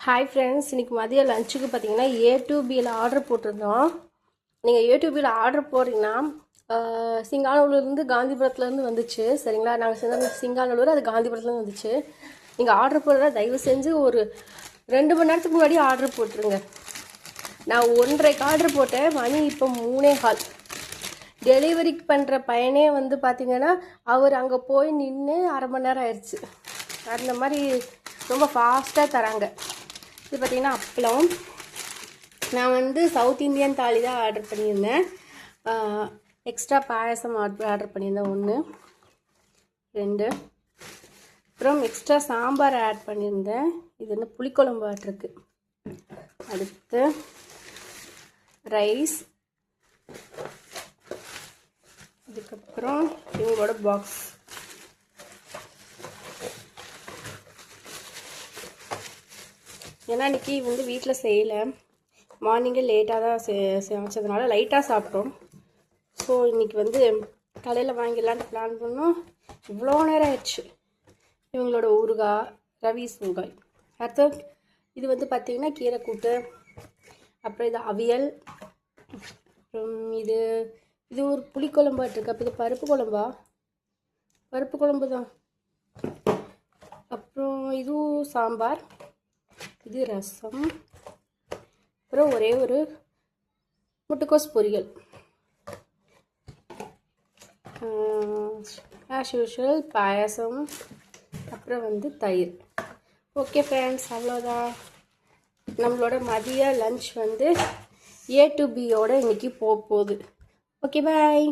Hi friends, இன்றைக்கி மதியம் லஞ்சுக்கு பார்த்தீங்கன்னா A2Bயில் ஆர்டர் போட்டிருந்தோம். நீங்கள் A2Bயில் ஆர்டர் போடுறீங்கன்னா சிங்கானூர்லேருந்து காந்திபுரத்துலேருந்து வந்துச்சு. சரிங்களா, நாங்கள் சேர்ந்த சிங்கானூர், அது காந்திபுரத்துலேருந்து வந்துச்சு. நீங்கள் ஆர்டர் போடுறதா தயவு செஞ்சு ஒரு 2 மணி நேரத்துக்கு முன்னாடி ஆர்டர் போட்டுருங்க. நான் 1:30க்கு ஆர்டர் போட்டேன், மணி இப்போ 3:15. டெலிவரிக்கு பண்ணுற பையனே வந்து பார்த்திங்கன்னா அவர் அங்கே போய் நின்று அரை மணி நேரம் ஆயிடுச்சு. அந்த மாதிரி ரொம்ப ஃபாஸ்ட்டாக தராங்க. இது பார்த்திங்கன்னா அப்பளம். நான் வந்து சவுத் இந்தியன் தாலி தான் ஆர்டர் பண்ணியிருந்தேன். எக்ஸ்ட்ரா பாயசம் ஆர்டர் பண்ணியிருந்தேன் 1 2. அப்புறம் எக்ஸ்ட்ரா சாம்பார் ஆட் பண்ணியிருந்தேன். இது வந்து புளிக்குழம்பு ஆட்டிருக்கு. அடுத்து ரைஸ். இதுக்கப்புறம் இவங்களோட பாக்ஸ். ஏன்னா இன்றைக்கி வந்து வீட்டில் செய்யலை, மார்னிங்கே லேட்டாக தான் சமைச்சதுனால லைட்டாக சாப்பிட்டோம். ஸோ இன்றைக்கி வந்து கடையில் வாங்கிடலான்னு பிளான் பண்ணோம். இவ்வளோ நேரம் ஆயிடுச்சு. இவங்களோட ஊறுகாய், ரவீஸ் ஊறுகாய். அடுத்து இது வந்து பார்த்திங்கன்னா கீரை கூட்டு. அப்புறம் இது அவியல். அப்புறம் இது ஒரு புளிக்குழம்பு இருக்கு. அப்போ இது பருப்பு குழம்பா? பருப்பு குழம்பு தான். அப்புறம் இதுவும் சாம்பார். இது ரசம். அப்புறம் ஒரே ஒரு முட்டைக்கோஸ் பொரியல். ஆஸ் யூஷுவல் பாயாசம். அப்புறம் வந்து தயிர். ஓகே ஃப்ரெண்ட்ஸ், அவ்வளோதான். நம்மளோட மதிய லன்ச் வந்து A2Bயோட இன்றைக்கி போகுது. ஓகே, பாய்.